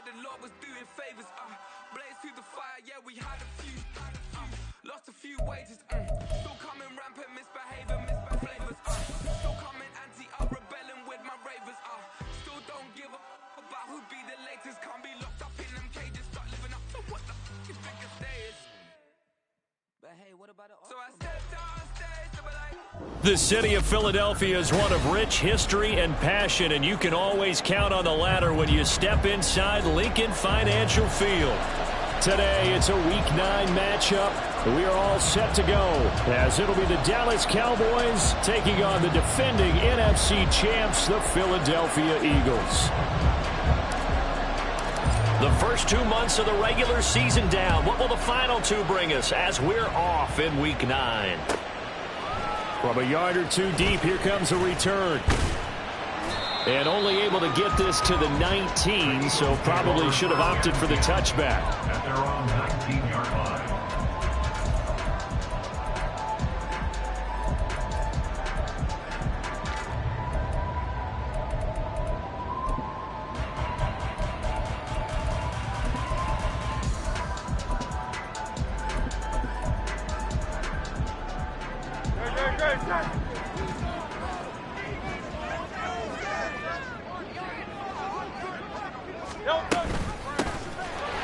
the Lord was doing favors. Blaze through the fire, yeah, we had a few. Lost a few wages. Still coming rampant, misbehaving, flavors. Still coming anti-up, rebelling with my ravers. Still don't give a about who be the latest. Can't be locked up in them cages. Start living up to what the you think your day is. But hey, what about it? So I stepped on stage to be like. The city of Philadelphia is one of rich history and passion, and you can always count on the latter when you step inside Lincoln Financial Field. Today, it's a Week 9 matchup. We are all set to go, as it'll be the Dallas Cowboys taking on the defending NFC champs, the Philadelphia Eagles. The first 2 months of the regular season down. What will the final 2 bring us as we're off in Week 9? From a yard or 2 deep, here comes a return. And only able to get this to the 19, so probably should have opted for the touchback. At their own 19-yard line.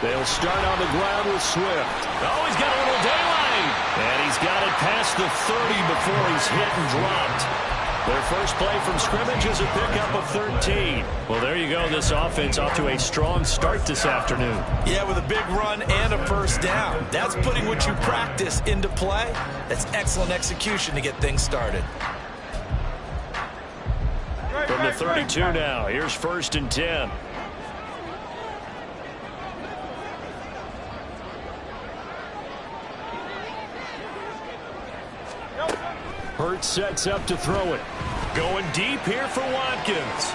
They'll start on the ground with Swift. Oh, he's got a little daylight. And he's got it past the 30 before he's hit and dropped. Their first play from scrimmage is a pickup of 13. Well, there you go. This offense off to a strong start this afternoon. Yeah, with a big run and a first down. That's putting what you practice into play. That's excellent execution to get things started. From the 32 now, here's 1st and 10. Hurts sets up to throw it. Going deep here for Watkins.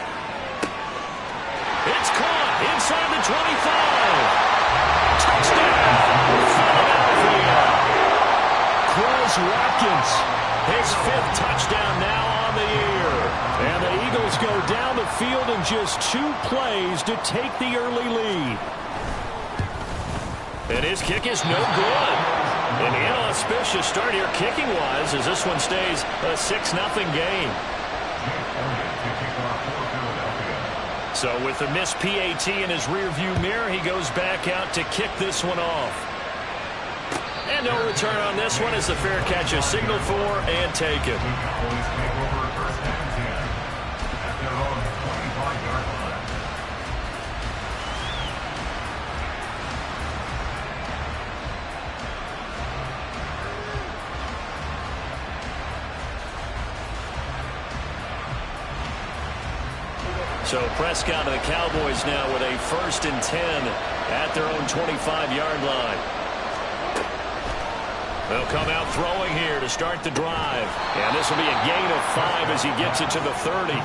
It's caught inside the 25. Touchdown, Philadelphia. Chris Watkins, his 5th touchdown now on the year. And the Eagles go down the field in just 2 plays to take the early lead. And his kick is no good. An inauspicious start here kicking-wise as this one stays a 6-0 game. So with the missed PAT in his rearview mirror, he goes back out to kick this one off. And no return on this one as the fair catch is signaled for and taken. So Prescott and the Cowboys now with a 1st and 10 at their own 25-yard line. They'll come out throwing here to start the drive. And this will be a gain of 5 as he gets it to the 30.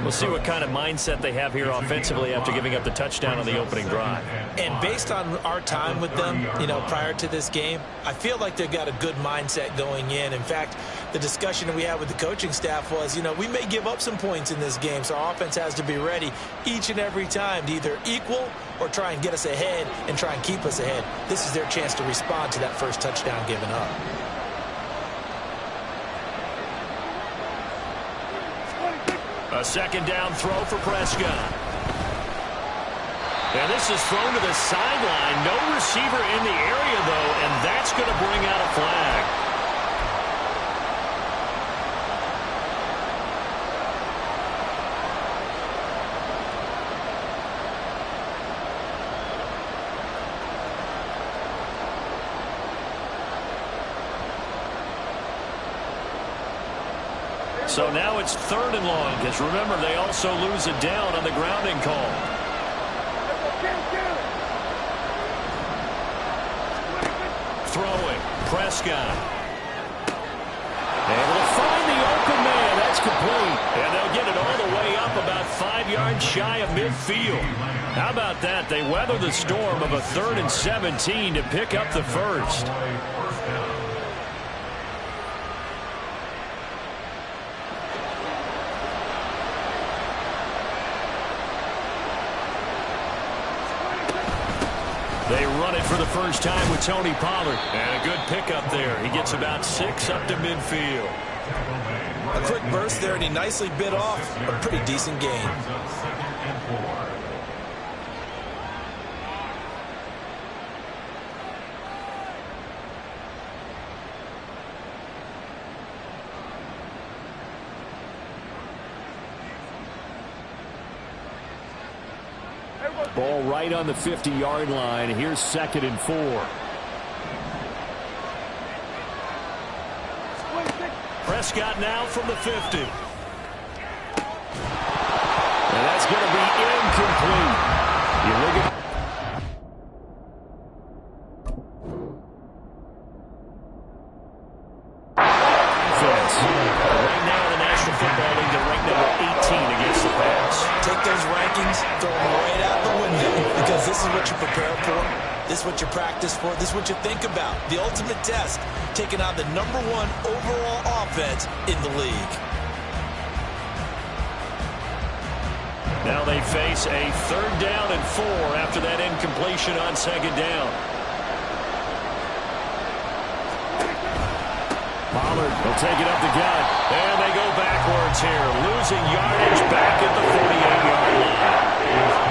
We'll see what kind of mindset they have here offensively after giving up the touchdown on the opening drive. And based on our time with them, prior to this game, I feel like they've got a good mindset going in. In fact, the discussion that we had with the coaching staff was, we may give up some points in this game, so our offense has to be ready each and every time to either equal or try and get us ahead and try and keep us ahead. This is their chance to respond to that first touchdown given up. A 2nd down throw for Prescott. And this is thrown to the sideline. No receiver in the area, though, and that's going to bring out a flag. So now it's 3rd and long, because remember, they also lose it down on the grounding call. Throwing, Prescott. Able to find the open man. That's complete. And they'll get it all the way up about 5 yards shy of midfield. How about that? They weather the storm of a 3rd and 17 to pick up the first. They run it for the first time with Tony Pollard. And a good pickup there. He gets about 6 up to midfield. A quick burst there, and he nicely bit off a pretty decent gain. Ball right on the 50-yard line. Here's 2nd and 4. Prescott now from the 50. And that's going to be incomplete. You look at defense. Right now in the National Football League, they're ranked number 18 against the pass. Take those rankings, throw them right out the window, because this is what you prepare for. This is what you practice for. This is what you think about. The ultimate test, taking on the #1 overall offense in the league. Now they face a 3rd down and 4 after that incompletion on 2nd down. Pollard will take it up the gut. And they go backwards here, losing yardage back at the 48-yard line.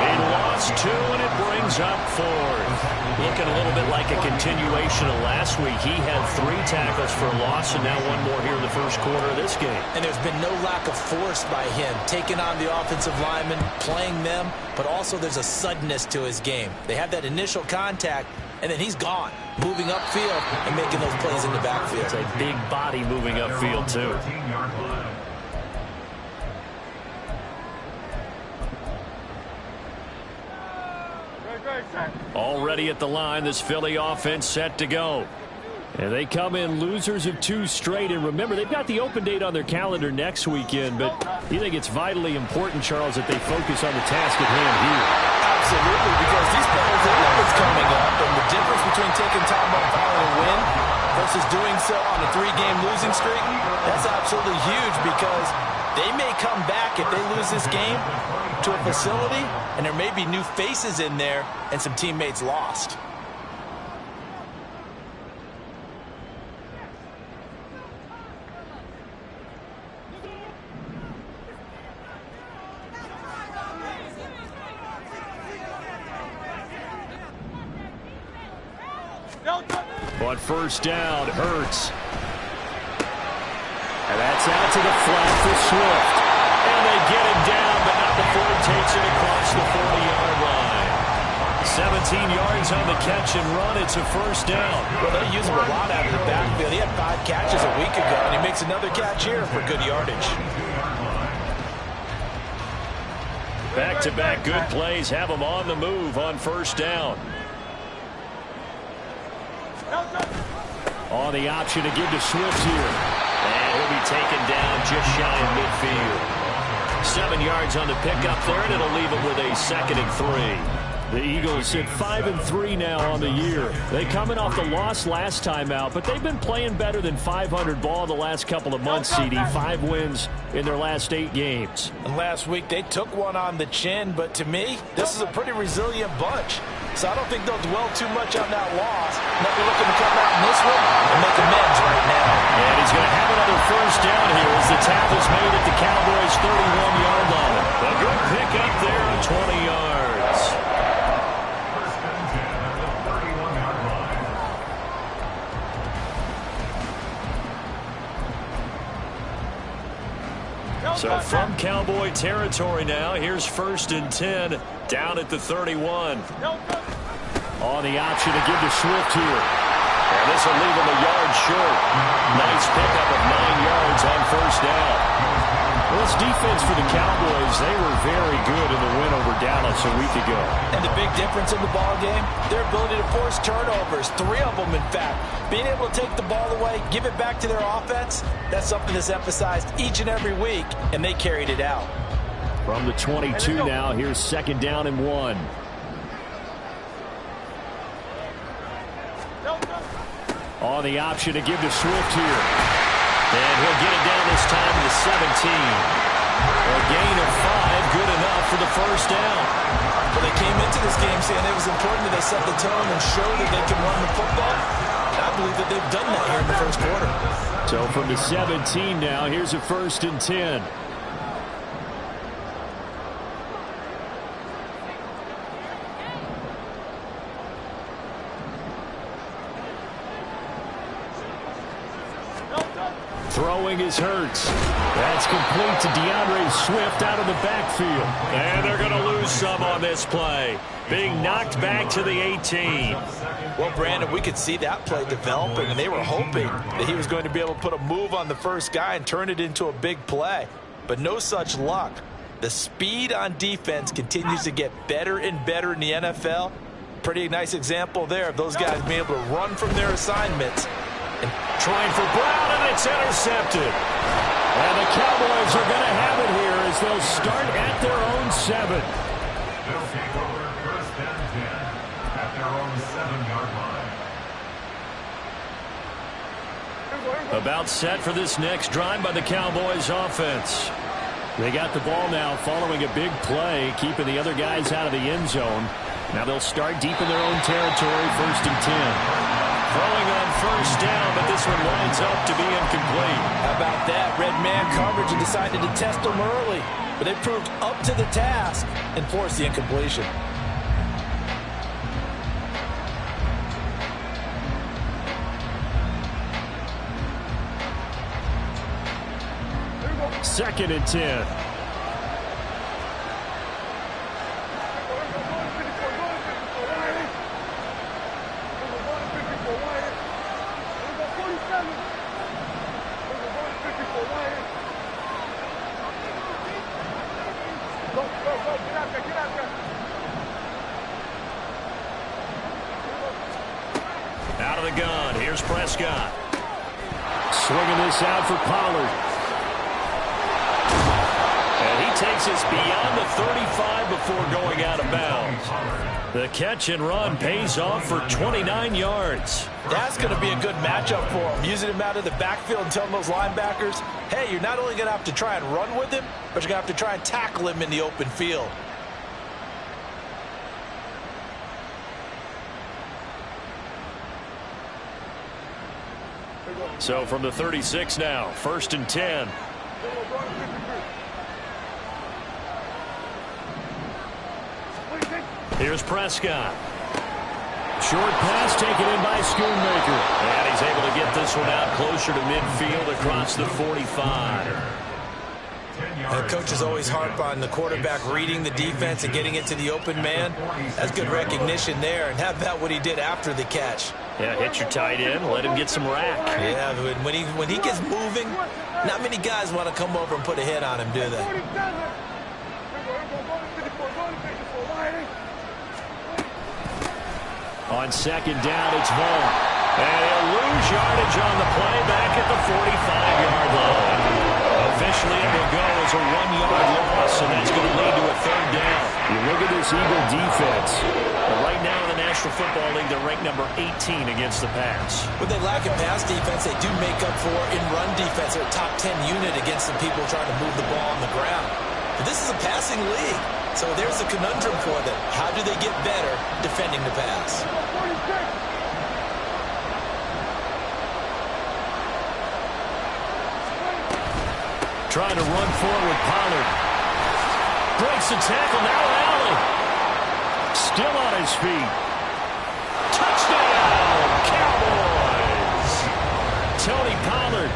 He lost 2, and it brings up 4th. Looking a little bit like a continuation of last week. He had 3 tackles for a loss, and now 1 more here in the first quarter of this game. And there's been no lack of force by him, taking on the offensive linemen, playing them, but also there's a suddenness to his game. They have that initial contact, and then he's gone, moving upfield and making those plays in the backfield. It's a big body moving upfield, too. 13-yard line. Already at the line, this Philly offense set to go. And they come in losers of 2 straight. And remember, they've got the open date on their calendar next weekend. But you think it's vitally important, Charles, that they focus on the task at hand here? Absolutely, because these players, they know what's coming up. And the difference between taking time off following a win versus doing so on a 3-game losing streak, that's absolutely huge, because they may come back if they lose this game to a facility, and there may be new faces in there and some teammates lost. On 1st down, Hurts. And that's out to the flat for Swift. And they get him down, but not before he takes it across the 40-yard line. 17 yards on the catch and run. It's a 1st down. Well, they use him a lot out of the backfield. He had 5 catches a week ago, and he makes another catch here for good yardage. Back-to-back good plays have him on the move on 1st down. On the option to give to Swift here. And he'll be taken down just shy of midfield. 7 yards on the pickup there, and it'll leave him with a 2nd and 3. The Eagles sit 5-3 now on the year. They coming off the loss last time out, but they've been playing better than 500 ball the last couple of months, CD. 5 wins in their last 8 games. And last week they took one on the chin, but to me, this is a pretty resilient bunch. So I don't think they'll dwell too much on that loss. They'll be looking to come out in this one and make amends right now. And he's going to have another 1st down here as the tackle's made at the Cowboys' 31-yard line. A good pick up there on 20 yards. So from Cowboy territory now, here's 1st and 10 down at the 31. On the option to give to Swift here. And this will leave him a yard short. Nice pickup of 9 yards on 1st down. Well, this defense for the Cowboys, they were very good in the win over Dallas a week ago. And the big difference in the ball game, their ability to force turnovers, 3 of them in fact. Being able to take the ball away, give it back to their offense, that's something that's emphasized each and every week, and they carried it out. From the 22 now, here's 2nd down and 1. On the option to give to Swift here. And he'll get it down this time to the 17. A gain of 5, good enough for the first down. Well, they came into this game saying it was important that they set the tone and show that they can run the football. And I believe that they've done that here in the first quarter. So from the 17 now, here's a 1st and 10. Throwing is Hurts. That's complete to DeAndre Swift out of the backfield. And they're going to lose some on this play. Being knocked back to the 18. Well, Brandon, we could see that play developing, and they were hoping that he was going to be able to put a move on the first guy and turn it into a big play. But no such luck. The speed on defense continues to get better and better in the NFL. Pretty nice example there of those guys being able to run from their assignments. And trying for Brown, and it's intercepted. And the Cowboys are going to have it here as they'll start at their own 7. They'll take over 1st and 10 at their own 7-yard line. About set for this next drive by the Cowboys offense. They got the ball now following a big play, keeping the other guys out of the end zone. Now they'll start deep in their own territory, 1st and 10. Throwing on first down, but this one winds up to be incomplete. How about that? Red man coverage and decided to test them early. But they proved up to the task and forced the incompletion. Second and 10. Out of the gun, here's Prescott. Swinging this out for Pollard. And he takes us beyond the 35 before going out of bounds. The catch and run pays off for 29 yards. That's going to be a good matchup for him. Using him out of the backfield and telling those linebackers, hey, you're not only going to have to try and run with him, but you're going to have to try and tackle him in the open field. So from the 36 now, 1st and 10. Here's Prescott. Short pass taken in by Schoonmaker. And he's able to get this one out closer to midfield across the 45. And coaches always harp on the quarterback reading the defense and getting it to the open man. That's good recognition there. And how about what he did after the catch? Yeah, hit your tight end, let him get some rack. Yeah, when he gets moving, not many guys want to come over and put a hit on him, do they? On second down, it's Vaughn. And he'll lose yardage on the play back at the 45-yard line. Officially, it will go as a 1-yard loss, and that's going to lead to a 3rd down. You look at this Eagle defense. But right now in the National Football League, they're ranked number 18 against the pass. When they lack in pass defense, they do make up for in run defense. They're a top 10 unit against the people trying to move the ball on the ground. But this is a passing league, so there's a conundrum for them. How do they get better defending the pass? Trying to run forward, Pollard. Breaks the tackle, now Allen. Still on his feet. Touchdown, Cowboys! Tony Pollard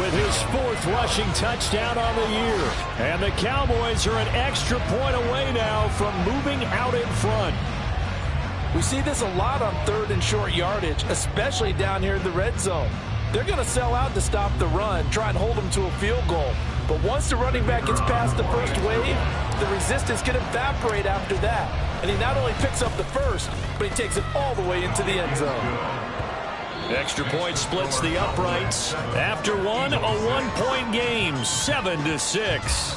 with his 4th rushing touchdown on the year. And the Cowboys are an extra point away now from moving out in front. We see this a lot on 3rd and short yardage, especially down here in the red zone. They're going to sell out to stop the run, try and hold them to a field goal. But once the running back gets past the first wave, the resistance can evaporate after that. And he not only picks up the first, but he takes it all the way into the end zone. Extra point splits the uprights. After one, a 1-point game, 7-6.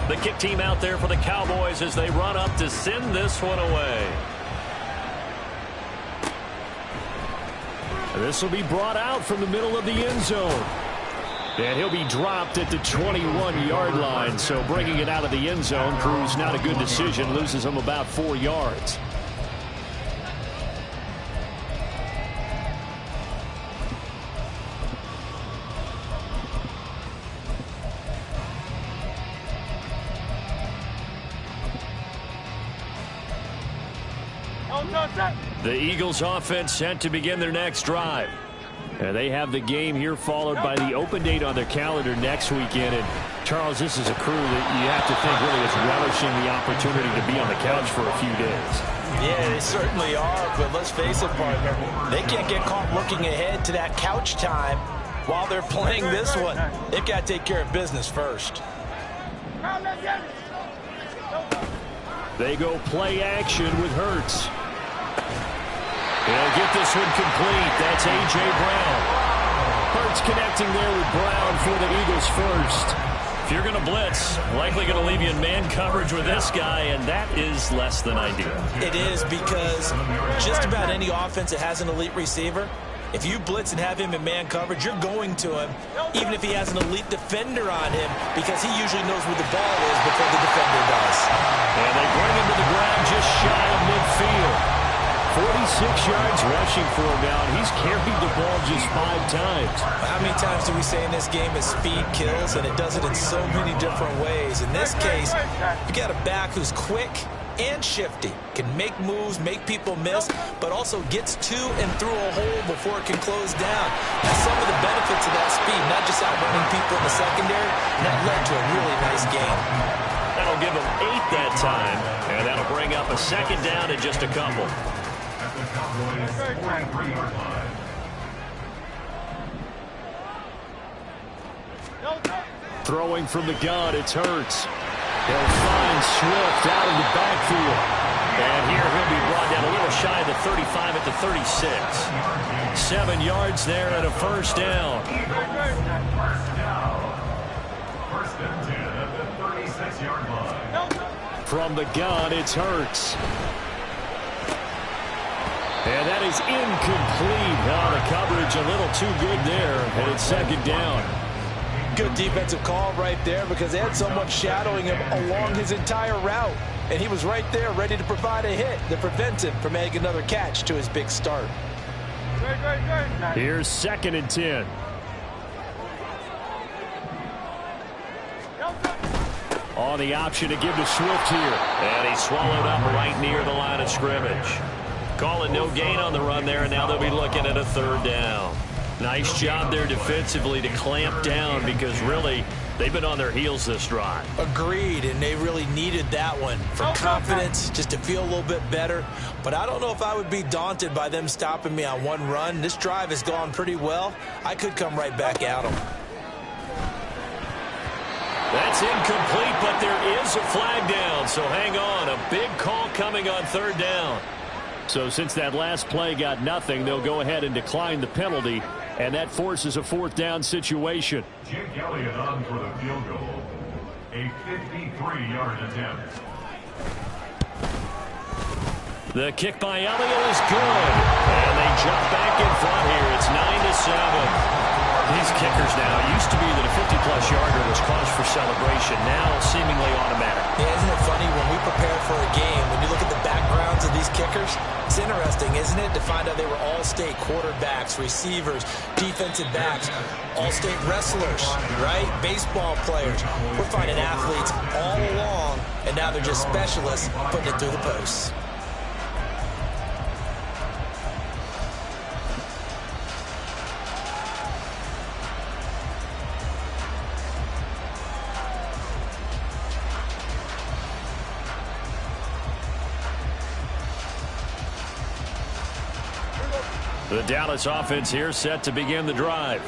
The kick team out there for the Cowboys as they run up to send this one away. This will be brought out from the middle of the end zone. And he'll be dropped at the 21-yard line. So bringing it out of the end zone proves not a good decision. Loses him about 4 yards. The Eagles offense set to begin their next drive. And they have the game here followed by the open date on their calendar next weekend. And Charles, this is a crew that you have to think really is relishing the opportunity to be on the couch for a few days. Yeah, they certainly are. But let's face it, partner, they can't get caught looking ahead to that couch time while they're playing this one. They've got to take care of business first. They go play action with Hurts. They'll get this one complete. That's A.J. Brown. Hurts connecting there with Brown for the Eagles first. If you're going to blitz, likely going to leave you in man coverage with this guy, and that is less than ideal. It is, because just about any offense that has an elite receiver, if you blitz and have him in man coverage, you're going to him, even if he has an elite defender on him, because he usually knows where the ball is before the defender does. And they bring him to the ground just shy of midfield. 46 yards rushing for him now, and he's carried the ball just 5 times. How many times do we say in this game is speed kills, and it does it in so many different ways. In this case, you got a back who's quick and shifty, can make moves, make people miss, but also gets to and through a hole before it can close down. That's some of the benefits of that speed, not just outrunning people in the secondary, and that led to a really nice game. That'll give him 8 that time, and that'll bring up a second down in just a couple. Throwing from the gun, it's Hurts. They'll find Swift out of the backfield. And here he'll be brought down a little shy of the 35 at the 36. 7 yards there and a first down. First and 10 at the 36-yard line. From the gun, it's Hurts. And that is incomplete. The coverage a little too good there, and it's second down. Good defensive call right there, because they had someone shadowing him along his entire route, and he was right there ready to provide a hit to prevent him from making another catch to his big start. Here's second and 10. On the option to give to Swift here. And he's swallowed up right near the line of scrimmage. Calling no gain on the run there, and now they'll be looking at a third down. Nice job there defensively to clamp down, because really they've been on their heels this drive. Agreed, and they really needed that one for confidence, just to feel a little bit better. But I don't know if I would be daunted by them stopping me on one run. This drive has gone pretty well. I could come right back at them. That's incomplete, but there is a flag down, so hang on. A big call coming on third down. So since that last play got nothing, they'll go ahead and decline the penalty, and that forces a fourth down situation. Jake Elliott on for the field goal. A 53-yard attempt. The kick by Elliott is good, and they jump back in front here. It's 9-7. These kickers now, used to be that a 50-plus yarder was cause for celebration, now seemingly automatic. Yeah, isn't it funny, when we prepare for a game, when you look at the backgrounds of these kickers, it's interesting, isn't it, to find out they were all-state quarterbacks, receivers, defensive backs, all-state wrestlers, right? Baseball players. We're finding athletes all along, and now they're just specialists putting it through the posts. The Dallas offense here set to begin the drive.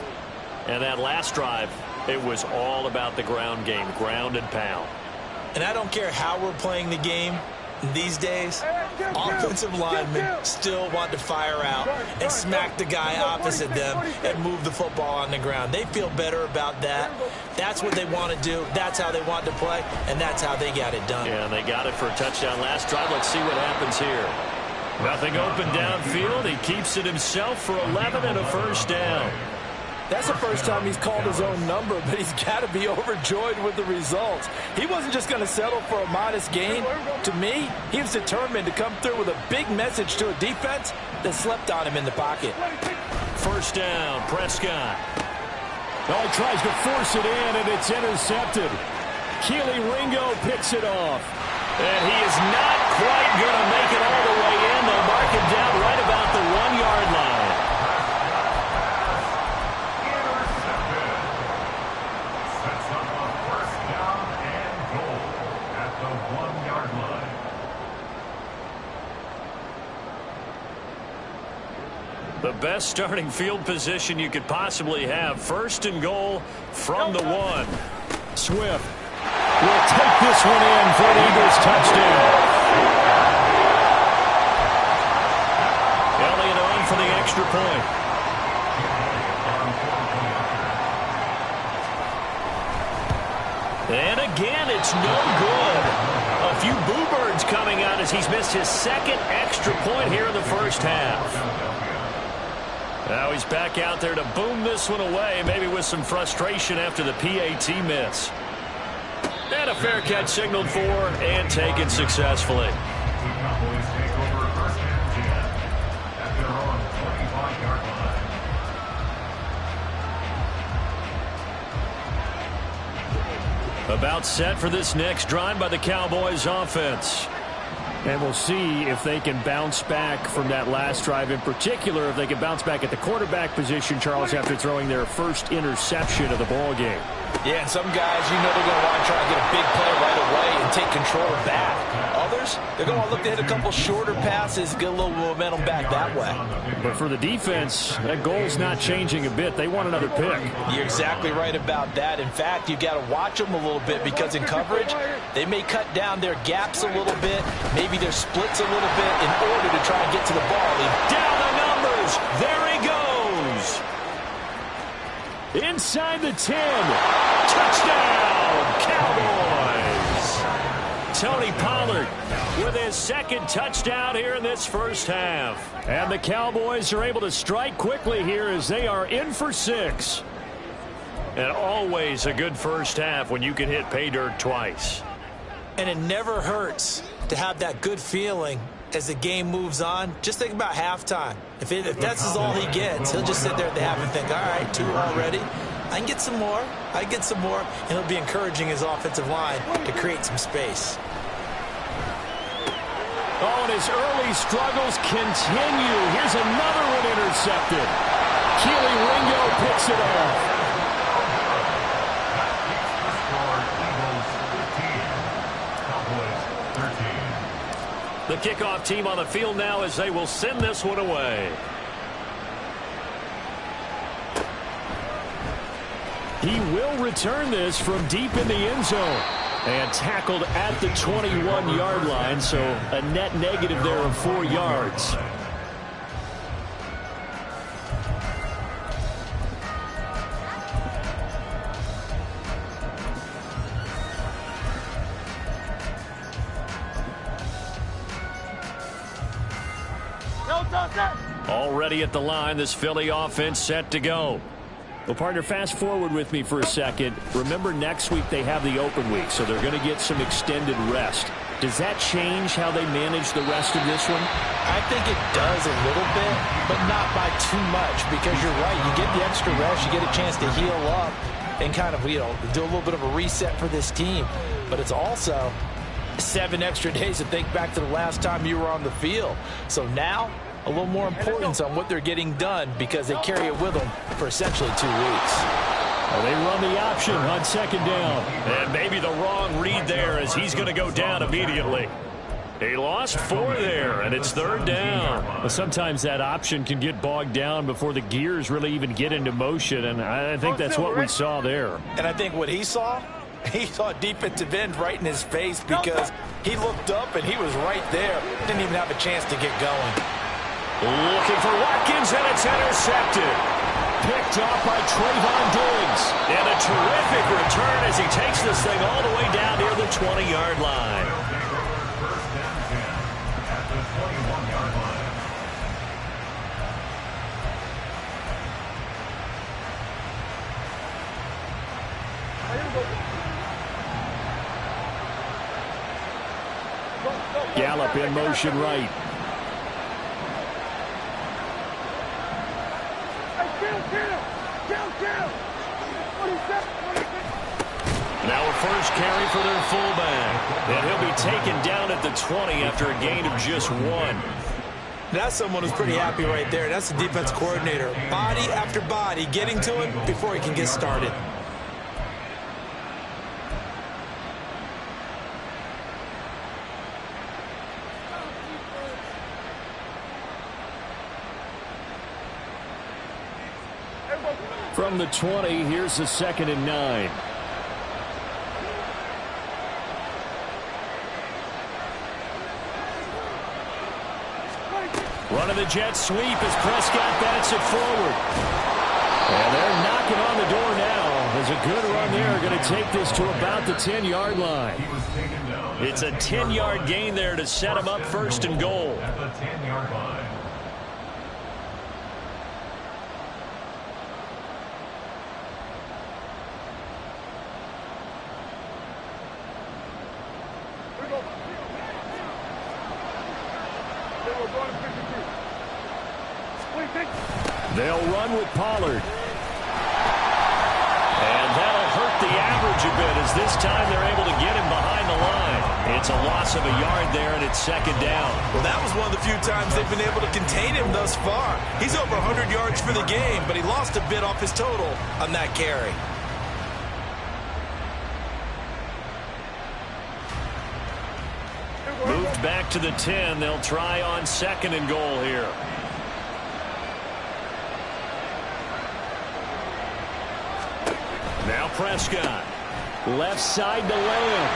And that last drive, it was all about the ground game, ground and pound. And I don't care how we're playing the game these days, offensive linemen still want to fire out and smack the guy opposite them and move the football on the ground. They feel better about that. That's what they want to do. That's how they want to play, and that's how they got it done. Yeah, they got it for a touchdown last drive. Let's see what happens here. Nothing open downfield. He keeps it himself for 11 and a first down. That's the first time he's called his own number, but he's got to be overjoyed with the results. He wasn't just going to settle for a modest gain. To me, he was determined to come through with a big message to a defense that slept on him in the pocket. First down, Prescott. Oh, he tries to force it in, and it's intercepted. Keely Ringo picks it off. And he is not quite going to make it all the way in. They'll mark him down right about the 1-yard line. Sets up a first down and goal at the 1-yard line. The best starting field position you could possibly have. First and goal from the 1. Swift will take this one in for an Eagles touchdown. Elliott on for the extra point. And again, it's no good. A few boo birds coming out as he's missed his second extra point here in the first half. Now he's back out there to boom this one away, maybe with some frustration after the PAT miss. And a fair catch signaled for and taken successfully. The Cowboys take over first and 10 at their own 25-yard line. About set for this next drive by the Cowboys offense. And we'll see if they can bounce back from that last drive, in particular if they can bounce back at the quarterback position, Charles, after throwing their first interception of the ball game. Yeah, and some guys, you know, they're going to want to try and get a big play right away and take control back. Others, they're going to want to look to hit a couple shorter passes, get a little momentum back that way. But for the defense, that goal's not changing a bit. They want another pick. You're exactly right about that. In fact, you've got to watch them a little bit because in coverage, they may cut down their gaps a little bit, maybe their splits a little bit in order to try and get to the ball. Down the numbers. There he goes. Inside the 10. Touchdown, Cowboys. Tony Pollard with his second touchdown here in this first half. And the Cowboys are able to strike quickly here as they are in for 6. And always a good first half when you can hit pay dirt twice. And it never hurts to have that good feeling as the game moves on. Just think about halftime. If that's all he gets, he'll just sit there at the half and think, all right, 2 already. I can get some more. I can get some more. And he'll be encouraging his offensive line to create some space. Oh, and his early struggles continue. Here's another one intercepted. Keely Ringo picks it off. The kickoff team on the field now as they will send this one away. He will return this from deep in the end zone. And tackled at the 21-yard line, so a net negative there of 4 yards. Already at the line, this Philly offense set to go. Well, partner, fast forward with me for a second. Remember, next week they have the open week, so they're going to get some extended rest. Does that change how they manage the rest of this one? I think it does a little bit, but not by too much, because you're right. You get the extra rest, you get a chance to heal up and kind of, do a little bit of a reset for this team. But it's also 7 extra days to think back to the last time you were on the field. So now, a little more importance on what they're getting done because they carry it with them for essentially 2 weeks. Well, they run the option on second down. And maybe the wrong read there as he's going to go down immediately. He lost 4 there, and it's third down. Well, sometimes that option can get bogged down before the gears really even get into motion, and I think that's what we saw there. And I think what he saw He saw defensive end right in his face because he looked up and he was right there. Didn't even have a chance to get going. Looking for Watkins, and it's intercepted. Picked off by Trayvon Diggs. And a terrific return as he takes this thing all the way down near the 20-yard line. First and 10 at the 21-yard line. Gallup in motion right. Now a first carry for their fullback. And he'll be taken down at the 20 after a gain of just 1. That's someone who's pretty happy right there. That's the defense coordinator. Body after body getting to him before he can get started. From the 20, here's the 2nd and 9. Running the jet sweep as Prescott bats it forward. And they're knocking on the door now. There's a good run there. Going to take this to about the 10-yard line. It's a 10-yard gain there to set him up 1st and goal. At the 10-yard line. They'll run with Pollard. And that'll hurt the average a bit as this time they're able to get him behind the line. It's a loss of a yard there, and it's 2nd down. Well, that was one of the few times they've been able to contain him thus far. He's over 100 yards for the game, but he lost a bit off his total on that carry. Moved back to the 10. They'll try on 2nd and goal here. Now Prescott. Left side to Lamb.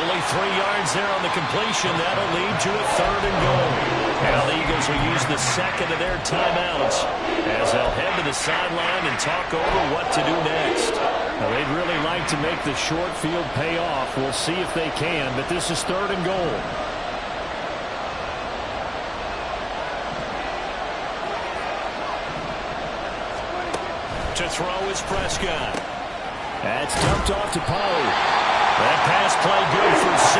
Only 3 yards there on the completion. That'll lead to a 3rd and goal. Now the Eagles will use the 2nd of their timeouts as they'll head to the sideline and talk over what to do next. Now, they'd really like to make the short field pay off. We'll see if they can, but this is 3rd and goal. To throw is Prescott. That's dumped off to Pollard. That pass play good for 7,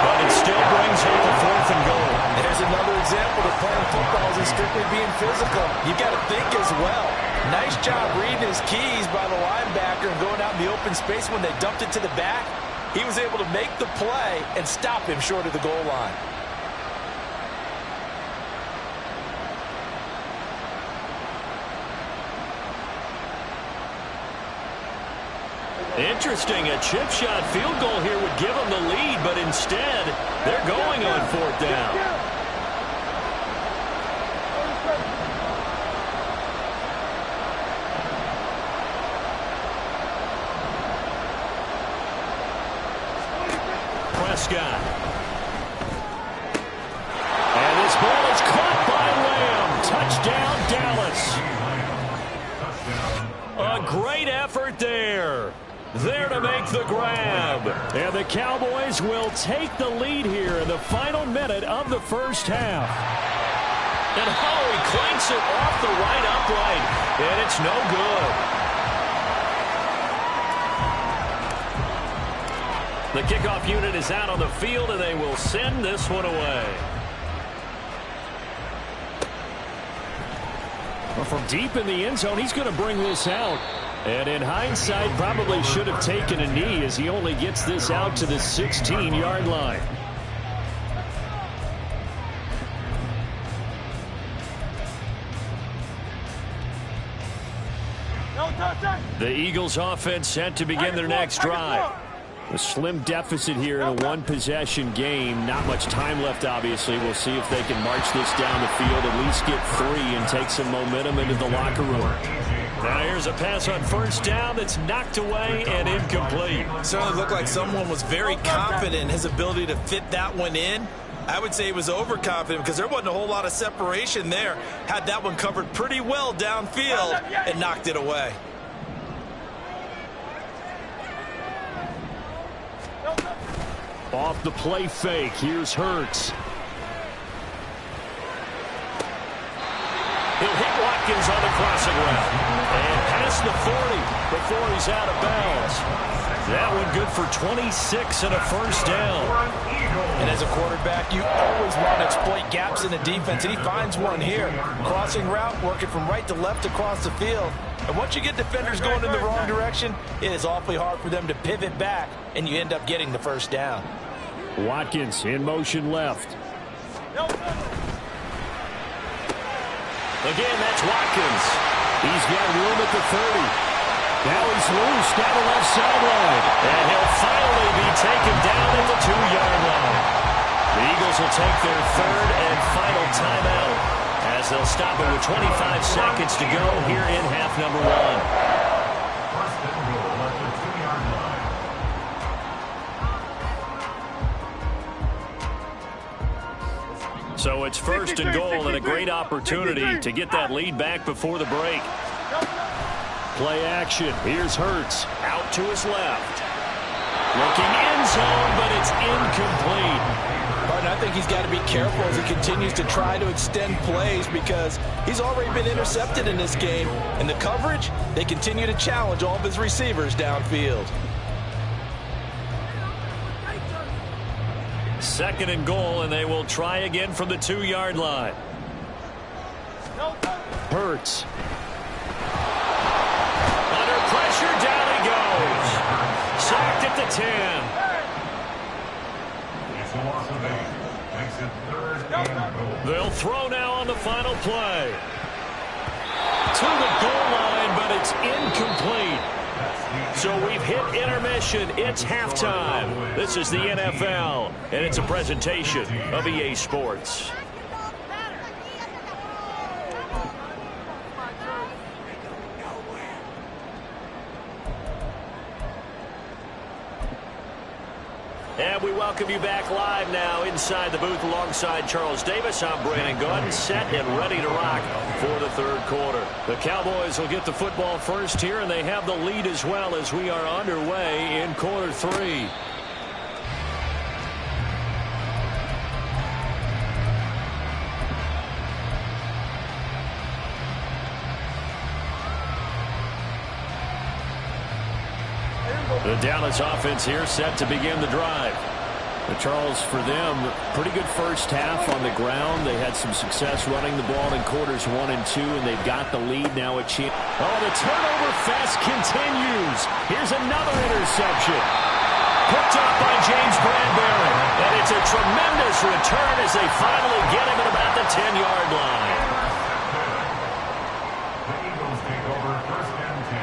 but it still brings up a 4th and goal. There's another example that playing football isn't strictly being physical. You've got to think as well. Nice job reading his keys by the linebacker and going out in the open space when they dumped it to the back. He was able to make the play and stop him short of the goal line. Interesting, a chip shot field goal here would give them the lead, but instead, they're going on 4th down. Prescott. And this ball is caught by Lamb. Touchdown, Dallas. A great effort there. There to make the grab. And the Cowboys will take the lead here in the final minute of the 1st half. And Howie clanks it off the right upright. And it's no good. The kickoff unit is out on the field, and they will send this one away. Well, from deep in the end zone, he's going to bring this out. And in hindsight, probably should have taken a knee as he only gets this out to the 16-yard line. The Eagles offense set to begin their next drive. A slim deficit here in a one-possession game. Not much time left, obviously. We'll see if they can march this down the field, at least get 3 and take some momentum into the locker room. Now here's a pass on first down that's knocked away and incomplete. Certainly looked like someone was very confident in his ability to fit that one in. I would say he was overconfident because there wasn't a whole lot of separation there. Had that one covered pretty well downfield and knocked it away. Off the play fake, here's Hurts. He'll hit Watkins on the crossing route. And past the 40 before he's out of bounds. That one good for 26 and a first down. And as a quarterback, you always want to exploit gaps in the defense, and he finds one here. Crossing route, working from right to left across the field. And once you get defenders going in the wrong direction, it is awfully hard for them to pivot back, and you end up getting the first down. Watkins in motion left. Again, that's Watkins. He's got room at the 30. Now he's loose down the left sideline. And he'll finally be taken down at the 2-yard line. The Eagles will take their third and final timeout as they'll stop it with 25 seconds to go here in half number 1. First and goal at the 2-yard line. So it's first and goal and a great opportunity to get that lead back before the break. Play action. Here's Hurts. Out to his left. Looking end zone, but it's incomplete. Martin, I think he's got to be careful as he continues to try to extend plays because he's already been intercepted in this game. And the coverage, they continue to challenge all of his receivers downfield. Second and goal, and they will try again from the 2-yard line. Hurts. Under pressure, down he goes. Sacked at the 10. It's a loss of 8. Makes it third and goal. They'll throw now on the final play. To the goal line, but it's incomplete. So we've hit intermission. It's halftime. This is the NFL, and it's a presentation of EA Sports. And we welcome you back live now inside the booth alongside Charles Davis. I'm Brandon Gordon, set and ready to rock for the third quarter. The Cowboys will get the football first here, and they have the lead as well as we are underway in quarter 3. The Dallas offense here set to begin the drive. Charles, for them, pretty good first half on the ground. They had some success running the ball in quarters 1 and 2, and they've got the lead now at Chiefs. Oh, the turnover fest continues. Here's another interception. Picked up by James Bradbury. And it's a tremendous return as they finally get him at about the 10-yard line. The Eagles take over first and 10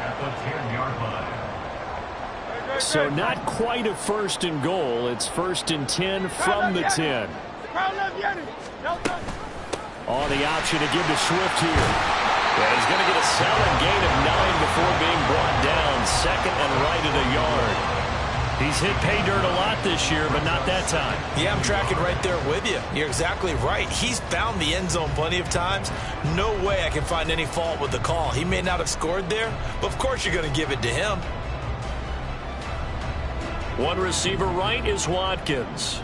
at the 10-yard line. So not quite a first and goal. It's first and 10 from the 10. On the option to give to Swift here. Yeah, he's going to get a solid gain of 9 before being brought down. Second and right at a yard. He's hit pay dirt a lot this year, but not that time. Yeah, I'm tracking right there with you. You're exactly right. He's found the end zone plenty of times. No way I can find any fault with the call. He may not have scored there, but of course you're going to give it to him. One receiver right is Watkins.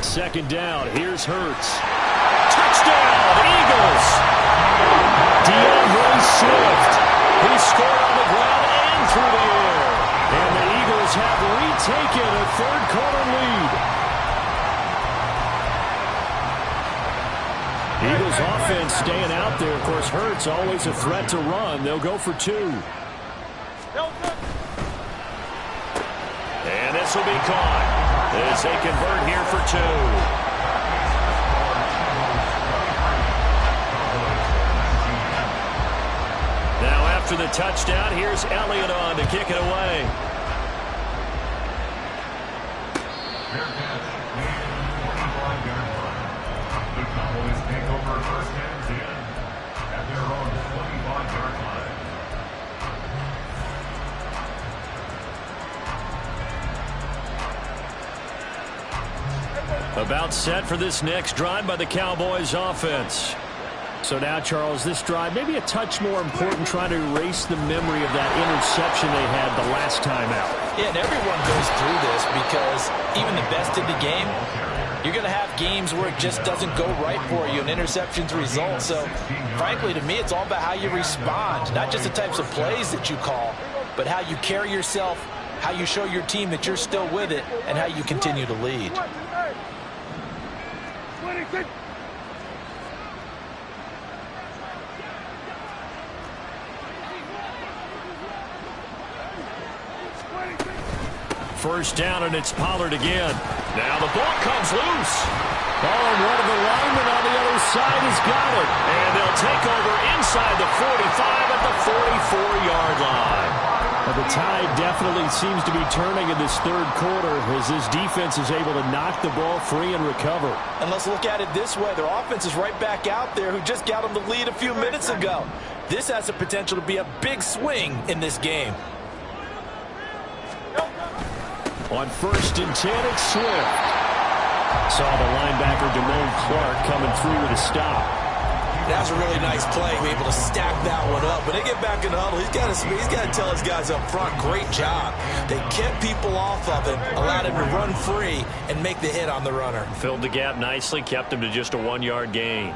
Second down, here's Hurts. Touchdown, Eagles! DeAndre Swift. He scored on the ground and through the air. And the Eagles have retaken a third quarter lead. Eagles offense staying out there. Of course, Hurts always a threat to run. They'll go for 2. And this will be caught as they convert here for 2. Now after the touchdown, here's Elliott on to kick it away. Fair catch. And 25-yard line. The Cowboys About set for this next drive by the Cowboys offense. So now, Charles, this drive maybe a touch more important, trying to erase the memory of that interception they had the last time out. Yeah, and everyone goes through this because even the best in the game, you're going to have games where it just doesn't go right for you, and interceptions result. So, frankly, to me, it's all about how you respond, not just the types of plays that you call, but how you carry yourself, how you show your team that you're still with it, and how you continue to lead. First down, and it's Pollard again. Now the ball comes loose. Oh, and one of the linemen on the other side has got it. And they'll take over inside the 45 at the 44-yard line. Well, the tide definitely seems to be turning in this third quarter as this defense is able to knock the ball free and recover. And let's look at it this way. Their offense is right back out there who just got them the lead a few minutes ago. This has the potential to be a big swing in this game. On 1st and 10, it's Swift. Saw the linebacker Damone Clark coming through with a stop. That was a really nice play. We're able to stack that one up. When they get back in the huddle, he's got to tell his guys up front, great job. They kept people off of him, allowed him to run free, and make the hit on the runner. Filled the gap nicely, kept him to just a 1-yard gain.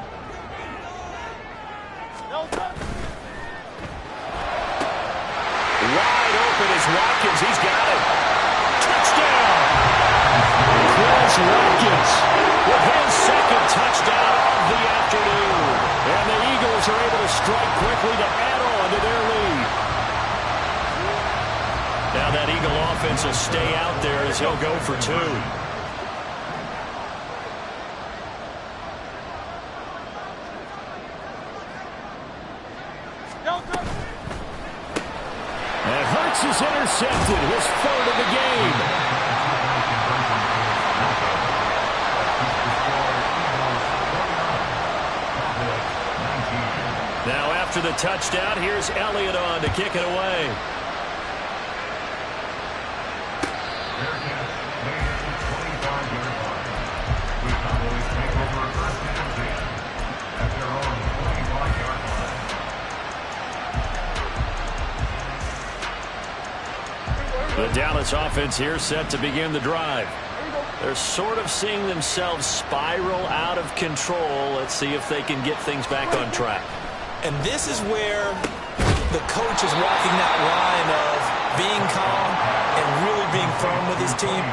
Wide open is Watkins. He's got it. Touchdown! Chris Watkins with his second touchdown of the afternoon. And the Eagles are able to strike quickly to add on to their lead. Now that Eagle offense will stay out there as he'll go for 2. And Hurts is intercepted, his 3rd of the game. Now after the touchdown, here's Elliott on to kick it away. The Dallas offense here set to begin the drive. They're sort of seeing themselves spiral out of control. Let's see if they can get things back on track. And this is where the coach is walking that line of being calm and really being firm with his team.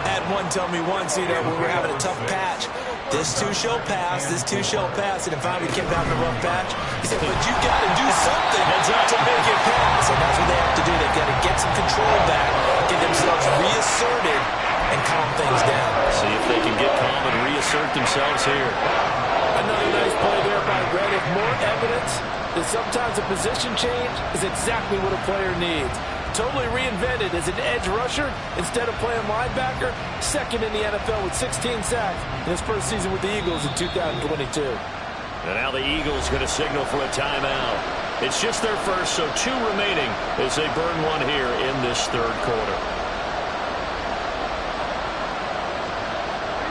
I had one tell me once, when we were having a tough patch, this too shall pass, this too shall pass, and if finally kept having a rough patch, he said, but you got to do something to make it pass. And that's what they have to do. They've got to get some control back, get themselves reasserted, and calm things down. See if they can get calm and reassert themselves here. Another nice play there by Reddick. More evidence that sometimes a position change is exactly what a player needs. Totally reinvented as an edge rusher instead of playing linebacker. 2nd in the NFL with 16 sacks in his first season with the Eagles in 2022. And now the Eagles going to signal for a timeout. It's just their first, so 2 remaining as they burn one here in this third quarter.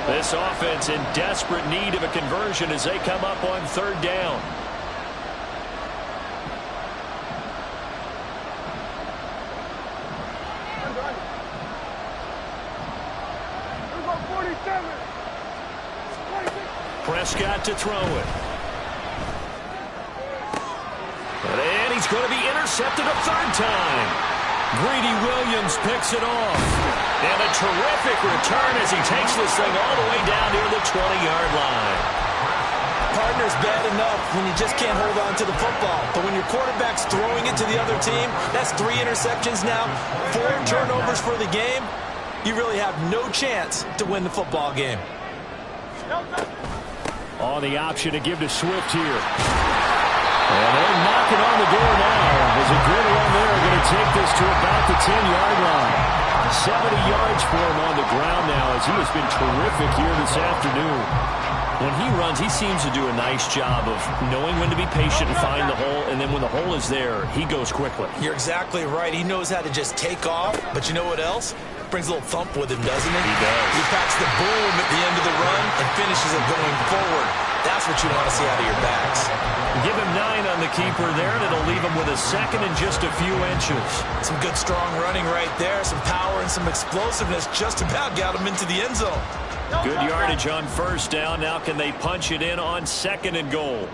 This offense in desperate need of a conversion as they come up on 3rd down. Prescott to throw it. And he's going to be intercepted a 3rd time. Greedy Williams picks it off. And a terrific return as he takes this thing all the way down near the 20-yard line. Partner's bad enough when you just can't hold on to the football. But when your quarterback's throwing it to the other team, that's 3 interceptions now, 4 turnovers for the game. You really have no chance to win the football game. On the option to give to Swift here. And they're knocking on the door now. There's a good one there. Going to take this to about the 10-yard line. 70 yards for him on the ground now as he has been terrific here this afternoon. When he runs, he seems to do a nice job of knowing when to be patient and find the hole, and then when the hole is there, he goes quickly. You're exactly right. He knows how to just take off, but you know what else? Brings a little thump with him, doesn't he? He does. He packs the boom at the end of the run and finishes it going forward. That's what you want to see out of your backs. Give him 9 on the keeper there, and it'll leave him with a second and just a few inches. Some good, strong running right there. Some power and some explosiveness just about got him into the end zone. Good yardage on first down. Now can they punch it in on second and goal?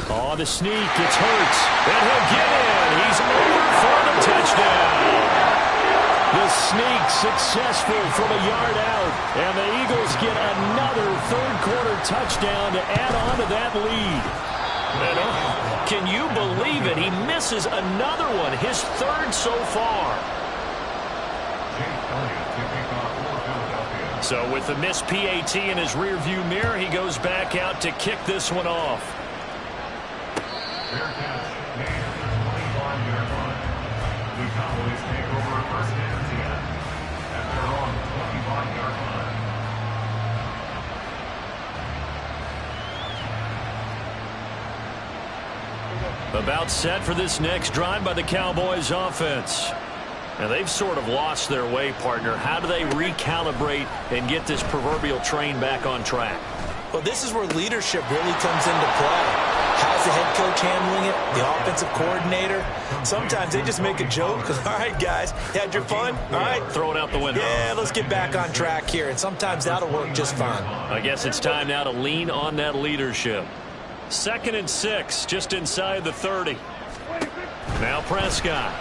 Oh, the sneak. It's Hurts. And he'll get in. He's over for the touchdown. The sneak successful from a yard out. And the Eagles get another third-quarter touchdown to add on to that lead. And, can you believe it? He misses another one, his third so far. So with the missed PAT in his rearview mirror, he goes back out to kick this one off. Fair catch made at the 25-yard line. The Cowboys take over first and 10 at their own 25-yard line. About set for this next drive by the Cowboys offense. And they've sort of lost their way, partner. How do they recalibrate and get this proverbial train back on track? Well, this is where leadership really comes into play. How's the head coach handling it? The offensive coordinator? Sometimes they just make a joke. All right, guys, you had your fun? All right. Throw it out the window. Yeah, let's get back on track here. And sometimes that'll work just fine. I guess it's time now to lean on that leadership. 2nd and 6, just inside the 30. Now Prescott.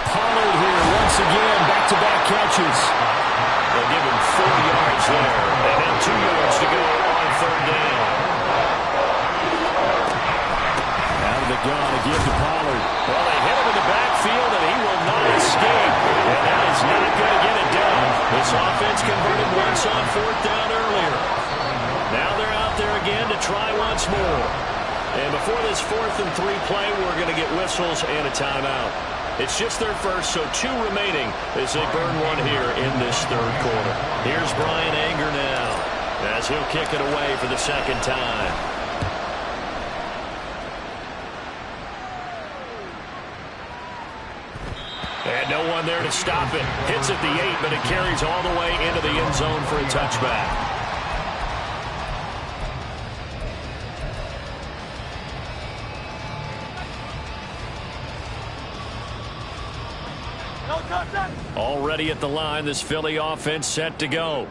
Pollard here once again, back-to-back catches. They'll give him 4 yards there. They have 2 yards to go on third down. Out of the gun to give to Pollard. Well, they hit him in the backfield, and he will not escape. And that is not going to get it done. This offense converted once on 4th down earlier. Now they're out there again to try once more. And before this 4th and 3 play, we're going to get whistles and a timeout. It's just their first, so 2 remaining as they burn one here in this third quarter. Here's Brian Anger now as he'll kick it away for the second time. And no one there to stop it. Hits at the 8, but it carries all the way into the end zone for a touchback. Already at the line, this Philly offense set to go.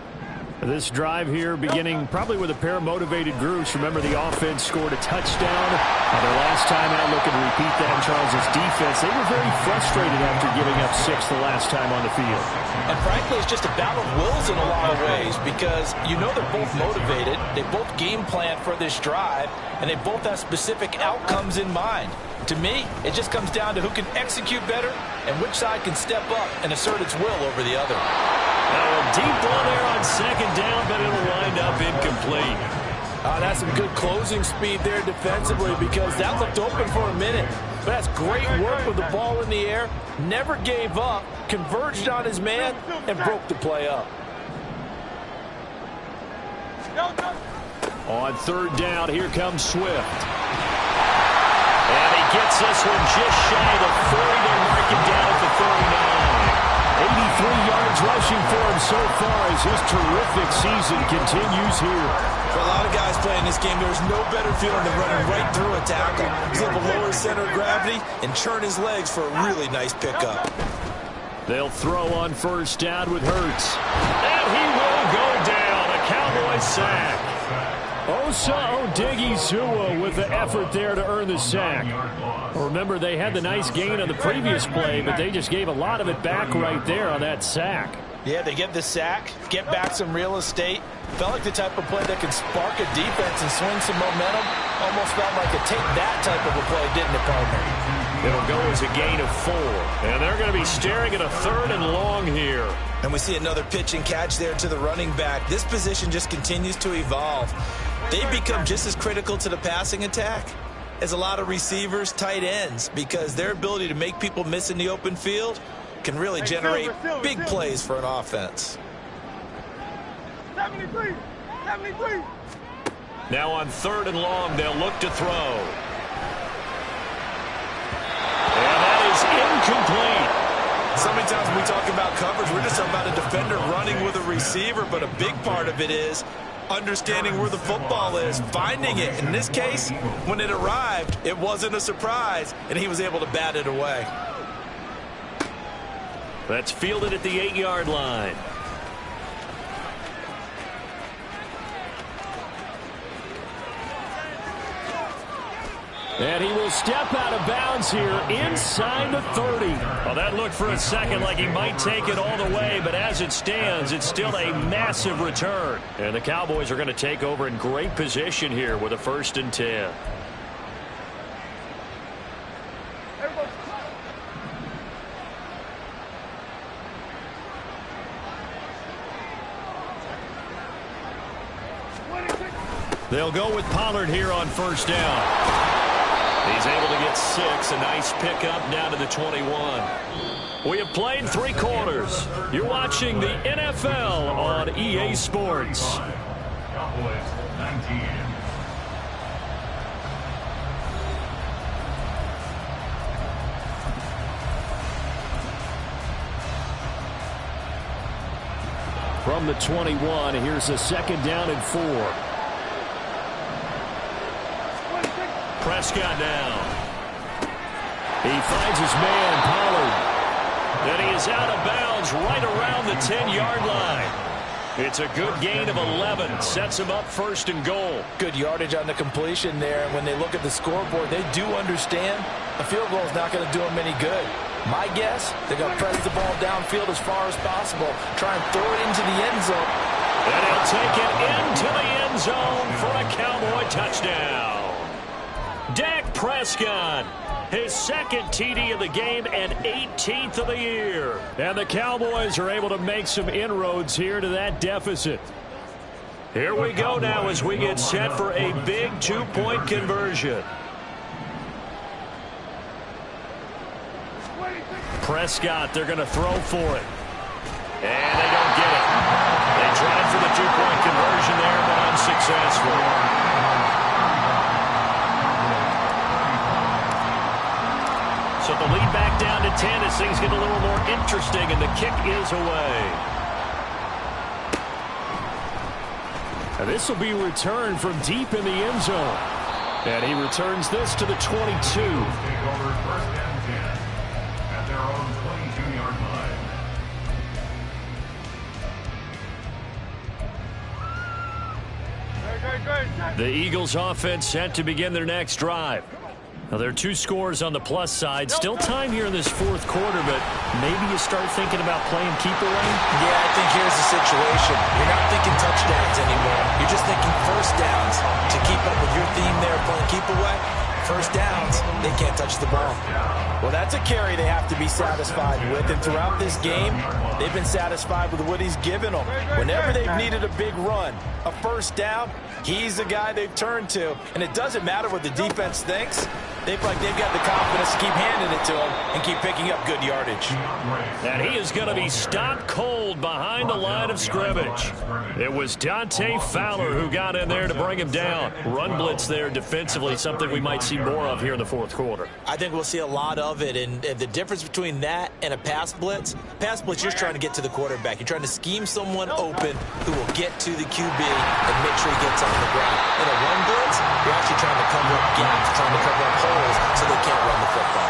This drive here beginning probably with a pair of motivated groups. Remember, the offense scored a touchdown. Their last time out, looking to repeat that in Charles' defense. They were very frustrated after giving up 6 the last time on the field. And frankly, it's just a battle of wills in a lot of ways because you know they're both motivated. They both game plan for this drive, and they both have specific outcomes in mind. To me, it just comes down to who can execute better and which side can step up and assert its will over the other. Now a deep ball there on second down, but it'll wind up incomplete. That's some good closing speed there defensively because that looked open for a minute. But that's great work with the ball in the air. Never gave up, converged on his man, and broke the play up. On third down, here comes Swift. And he gets this one just shy of the 40. They mark him down at the 39. 83 yards rushing for him so far as his terrific season continues here. For a lot of guys playing this game, there's no better feeling than running right through a tackle. He's able to lower his center of gravity and churn his legs for a really nice pickup. They'll throw on first down with Hurts. And he will go down. A Cowboys sack. Osa Odighizuwa with the effort there to earn the sack. Remember, they had the nice gain on the previous play, but they just gave a lot of it back right there on that sack. Yeah, they get the sack, get back some real estate. Felt like the type of play that can spark a defense and swing some momentum. Almost felt like a take that type of a play, didn't it, partner? It'll go as a gain of 4. And they're going to be staring at a 3rd and long here. And we see another pitch and catch there to the running back. This position just continues to evolve. They become just as critical to the passing attack as a lot of receivers, tight ends, because their ability to make people miss in the open field can really generate big plays for an offense. 73. Now on 3rd and long, they'll look to throw. And that is incomplete. So many times when we talk about coverage, we're just talking about a defender running with a receiver, but a big part of it is understanding where the football is, finding it. In this case, when it arrived, it wasn't a surprise, and he was able to bat it away. That's fielded at the 8-yard line. And he will step out of bounds here inside the 30. Well, that looked for a second like he might take it all the way, but as it stands, it's still a massive return. And the Cowboys are going to take over in great position here with a 1st and 10. They'll go with Pollard here on 1st down. He's able to get 6. A nice pickup down to the 21. We have played 3 quarters. You're watching the NFL on EA Sports. Cowboys 19. From the 21, here's a 2nd down and 4. Prescott now. He finds his man, Pollard. And he is out of bounds right around the 10-yard line. It's a good gain of 11. Sets him up 1st and goal. Good yardage on the completion there. And when they look at the scoreboard, they do understand a field goal is not going to do them any good. My guess, they're going to press the ball downfield as far as possible. Try and throw it into the end zone. And he'll take it into the end zone for a Cowboy touchdown. Dak Prescott, his 2nd TD of the game and 18th of the year. And the Cowboys are able to make some inroads here to that deficit. Here we go now as we get set for a big 2-point conversion. Prescott, they're going to throw for it. And they don't get it. They tried for the 2-point conversion there, but unsuccessful. So the lead back down to 10 as things get a little more interesting, and the kick is away. And this will be returned from deep in the end zone. And he returns this to the 22. Take over 1st and 10 at their own 22-yard line. The Eagles offense set to begin their next drive. Now, there are 2 scores on the plus side. Still time here in this 4th quarter, but maybe you start thinking about playing keep away? Yeah, I think here's the situation. You're not thinking touchdowns anymore. You're just thinking 1st downs. To keep up with your theme there, playing keep away, 1st downs, they can't touch the ball. Well, that's a carry they have to be satisfied with, and throughout this game, they've been satisfied with what he's given them. Whenever they've needed a big run, a 1st down, he's the guy they've turned to, and it doesn't matter what the defense thinks. They've got the confidence to keep handing it to him and keep picking up good yardage. And he is going to be stopped cold behind the line of scrimmage. It was Dante Fowler who got in there to bring him down. Run blitz there defensively, something we might see more of here in the 4th quarter. I think we'll see a lot of it, and the difference between that and a pass blitz, you're just trying to get to the quarterback. You're trying to scheme someone open who will get to the QB and make sure he gets on the ground. In a run blitz, you're actually trying to cover up gaps, trying to cover up holes so they can't run the football.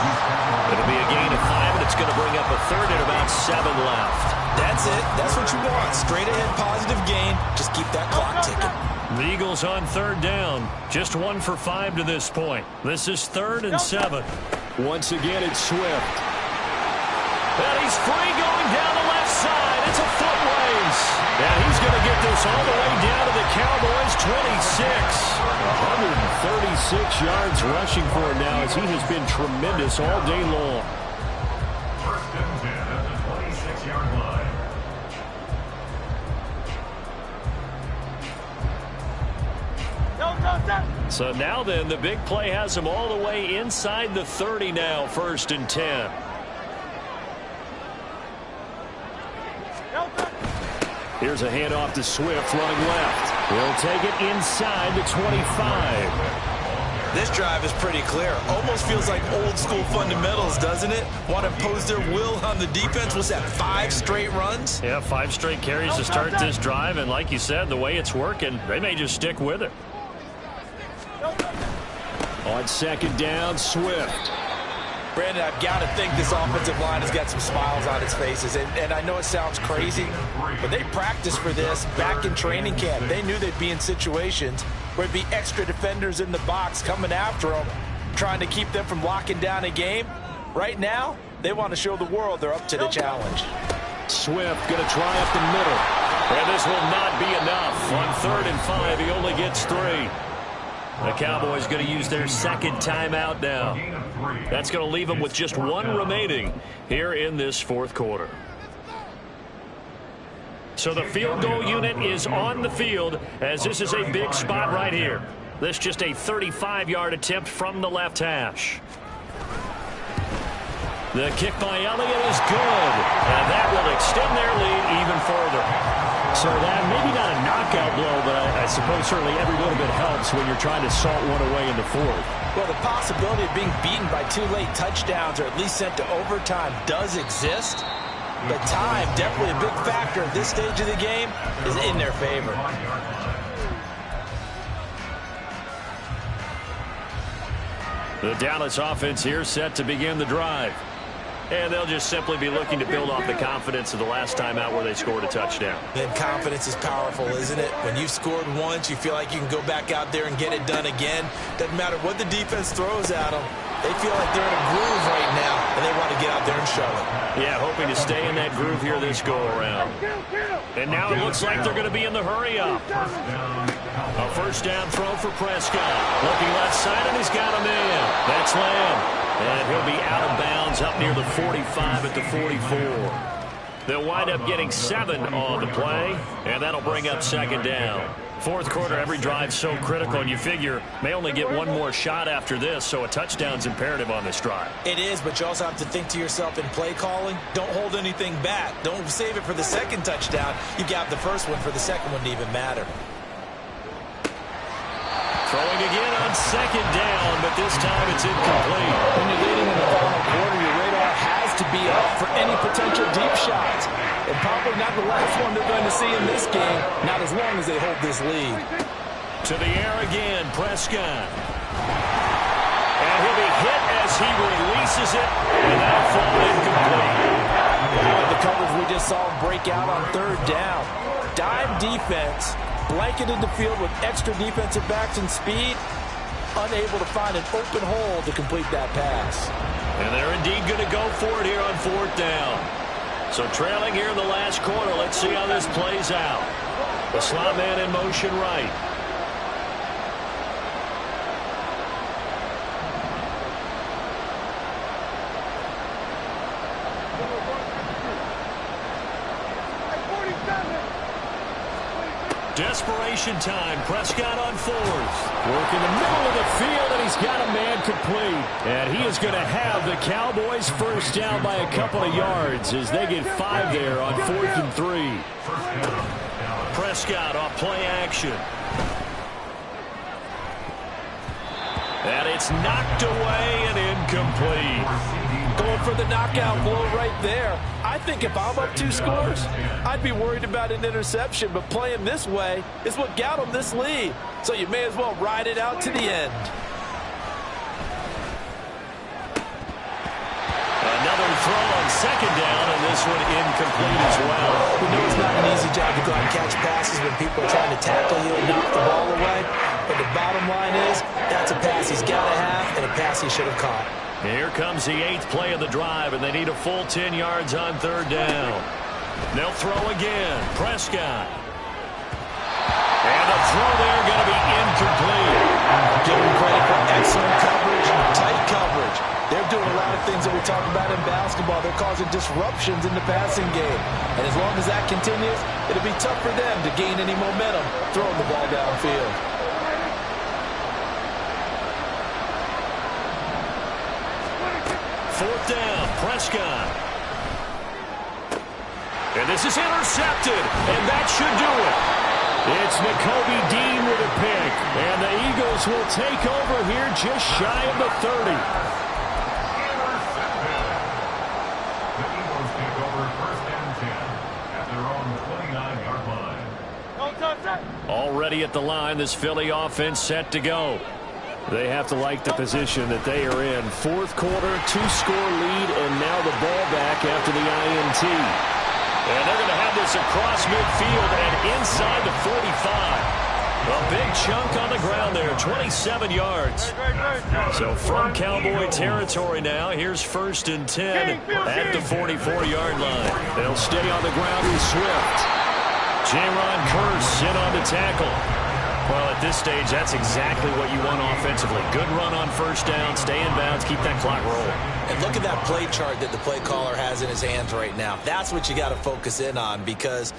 It'll be a gain of 5, and it's going to bring up a 3rd and about 7 left. That's it. That's what you want. Straight ahead positive gain. Just keep that clock ticking. The Eagles on 3rd down. Just 1 for 5 to this point. This is 3rd and 7. Once again, it's Swift. And he's free going down the left side. It's a foot race. And he's going to get this all the way down to the Cowboys' 26. 136 yards rushing for him now as he has been tremendous all day long. 1st and 10 at the 26-yard line. So now then, the big play has him all the way inside the 30 now, 1st and 10. Here's a handoff to Swift running left. He'll take it inside the 25. This drive is pretty clear. Almost feels like old school fundamentals, doesn't it? Want to impose their will on the defense. What's that, 5 straight runs? Yeah, 5 straight carries to start this drive, and like you said, the way it's working, they may just stick with it. On second down, Swift. Brandon, I've got to think this offensive line has got some smiles on its faces. And I know it sounds crazy, but they practiced for this back in training camp. They knew they'd be in situations where it'd be extra defenders in the box coming after them, trying to keep them from locking down a game. Right now, they want to show the world they're up to the challenge. Swift going to try up the middle. And this will not be enough. On 3rd and 5, he only gets 3. The Cowboys going to use their second timeout now. That's going to leave them with just 1 remaining here in this 4th quarter. So the field goal unit is on the field as this is a big spot right here. This just a 35-yard attempt from the left hash. The kick by Elliott is good, and that will extend their lead even further. So that maybe not a knockout blow, but I suppose certainly every little bit helps when you're trying to salt one away in the 4th. Well, the possibility of being beaten by 2 late touchdowns or at least sent to overtime does exist. But time, definitely a big factor at this stage of the game, is in their favor. The Dallas offense here set to begin the drive. And they'll just simply be looking to build off the confidence of the last time out where they scored a touchdown. And confidence is powerful, isn't it? When you've scored once, you feel like you can go back out there and get it done again. Doesn't matter what the defense throws at them. They feel like they're in a groove right now, and they want to get out there and show it. Yeah, hoping to stay in that groove here this go-around. And now it looks like they're going to be in the hurry-up. A first down throw for Prescott. Looking left side, and he's got a man. That's Lamb. And he'll be out of bounds up near the 45 at the 44. They'll wind up getting 7 on the play, and that'll bring up second down. 4th quarter, every drive so critical, and you figure may only get 1 more shot after this, so a touchdown's imperative on this drive. It is, but you also have to think to yourself in play calling, don't hold anything back. Don't save it for the second touchdown. You got the first one for the second one to even matter. Throwing again on second down, but this time it's incomplete. When you're leading in the final quarter, your radar has to be up for any potential deep shots. And probably not the last one they're going to see in this game, not as long as they hold this lead. To the air again, Prescott. And he'll be hit as he releases it, and that'll fall incomplete. The coverage we just saw him break out on 3rd down. Dime defense, blanketed the field with extra defensive backs and speed, unable to find an open hole to complete that pass. And they're indeed going to go for it here on 4th down. So trailing here in the last quarter, let's see how this plays out. The slot man in motion right. Desperation time. Prescott on 4th. Working the middle of the field, and he's got a man complete. And he is going to have the Cowboys first down by a couple of yards as they get 5 there on 4th and 3. Prescott off play action. And it's knocked away and incomplete. Going for the knockout blow right there. I think if I'm up 2 scores, I'd be worried about an interception, but playing this way is what got them this lead. So you may as well ride it out to the end. Another throw on second down, and this one incomplete as well. We know it's not an easy job to go out and catch passes when people are trying to tackle you and knock the ball away. But the bottom line is, that's a pass he's got to have and a pass he should have caught. Here comes the 8th play of the drive, and they need a full 10 yards on 3rd down. They'll throw again. Prescott. And the throw there going to be incomplete. Give him credit for excellent coverage, tight coverage. They're doing a lot of things that we talk about in basketball. They're causing disruptions in the passing game. And as long as that continues, it'll be tough for them to gain any momentum throwing the ball downfield. 4th down, Prescott. And this is intercepted, and that should do it. It's Nakobe Dean with a pick, and the Eagles Eagles will take over here just shy of the 30. The Eagles take over first and 10 at their own 29-yard line. Already at the line, this Philly offense set to go. They have to like the position that they are in. Fourth quarter, 2-score lead, and now the ball back after the INT. And they're going to have this across midfield and inside the 45. A big chunk on the ground there, 27 yards. So from Cowboy territory now, here's first and 10 at the 44-yard line. They'll stay on the ground with Swift. Jaron Kearse in on the tackle. Well, at this stage, that's exactly what you want offensively. Good run on first down, stay in bounds, keep that clock rolling. And look at that play chart that the play caller has in his hands right now. That's what you got to focus in on, because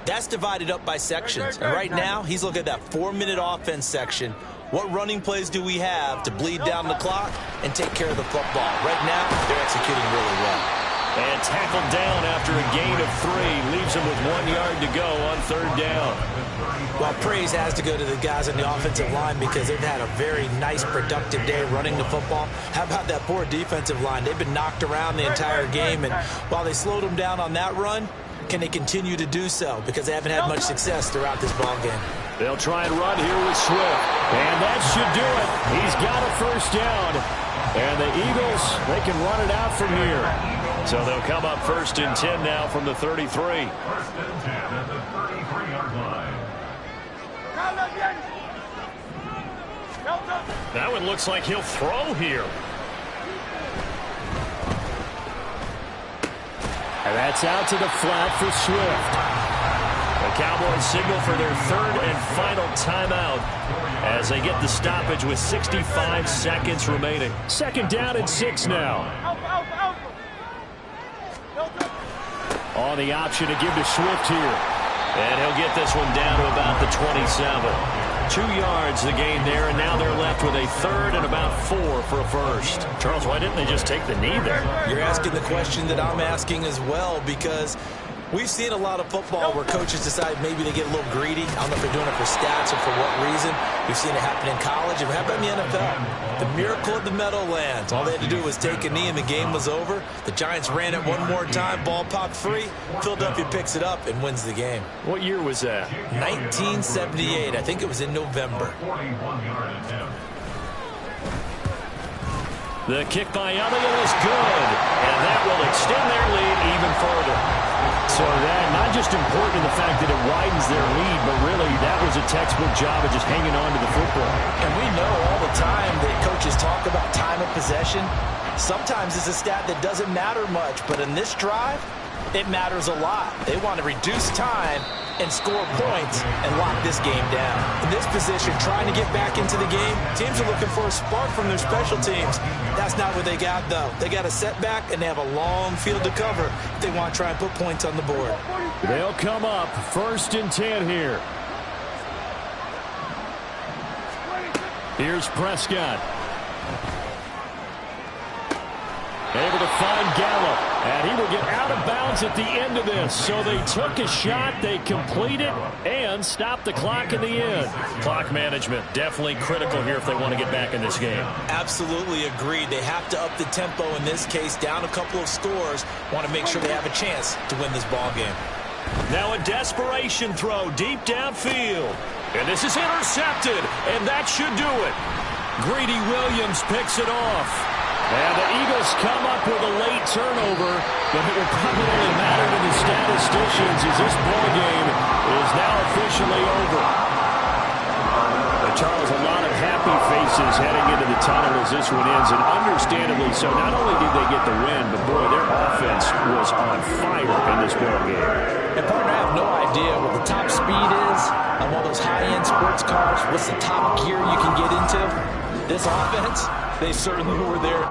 that's divided up by sections. And right now, he's looking at that 4-minute offense section. What running plays do we have to bleed down the clock and take care of the football? Right now, they're executing really well. And tackled down after a gain of 3. Leaves him with 1 yard to go on third down. Well, praise has to go to the guys on the offensive line because they've had a very nice, productive day running the football. How about that poor defensive line? They've been knocked around the entire game, and while they slowed them down on that run, can they continue to do so? Because they haven't had much success throughout this ball game. They'll try and run here with Swift. And that should do it. He's got a first down. And the Eagles, they can run it out from here. So they'll come up first and 10 now from the 33. First and 10 at the 33-yard line. That one looks like he'll throw here. And that's out to the flat for Swift. The Cowboys signal for their third and final timeout as they get the stoppage with 65 seconds remaining. Second down and 6 now. On the option to give to Swift here. And he'll get this one down to about the 27. 2 yards the gain there, and now they're left with a third and about 4 for a first. Charles, why didn't they just take the knee there? You're asking the question that I'm asking as well, because we've seen a lot of football where coaches decide maybe they get a little greedy. I don't know if they're doing it for stats or for what reason. We've seen it happen in college. And how about in the NFL? The miracle of the Meadowlands. All they had to do was take a knee and the game was over. The Giants ran it one more time. Ball popped free. Philadelphia picks it up and wins the game. What year was that? 1978. I think it was in November. 41-yard attempt. The kick by Elliott is good. And that will extend their lead even further. So that not just important in the fact that it widens their lead, but really that was a textbook job of just hanging on to the football. And we know all the time that coaches talk about time of possession. Sometimes it's a stat that doesn't matter much, but in this drive, it matters a lot. They want to reduce time and score points and lock this game down. In this position, trying to get back into the game, teams are looking for a spark from their special teams. That's not what they got, though. They got a setback, and they have a long field to cover if they want to try and put points on the board. They'll come up first and 10 here. Here's Prescott. Able to find Gallup, and he will get out of bounds at the end of this. So they took a shot, they complete it, and stop the clock in the end. Clock management, definitely critical here if they want to get back in this game. Absolutely agreed. They have to up the tempo in this case, down a couple of scores. Want to make sure they have a chance to win this ball game. Now a desperation throw deep downfield. And this is intercepted, and that should do it. Greedy Williams picks it off. And the Eagles come up with a late turnover, but it will probably only matter to the statisticians as this ball game is now officially over. Charles, a lot of happy faces heading into the tunnel as this one ends, and understandably so. Not only did they get the win, but boy, their offense was on fire in this ball game. And partner, I have no idea what the top speed is on one of those high-end sports cars. What's the top gear you can get into? This offense, they certainly were there.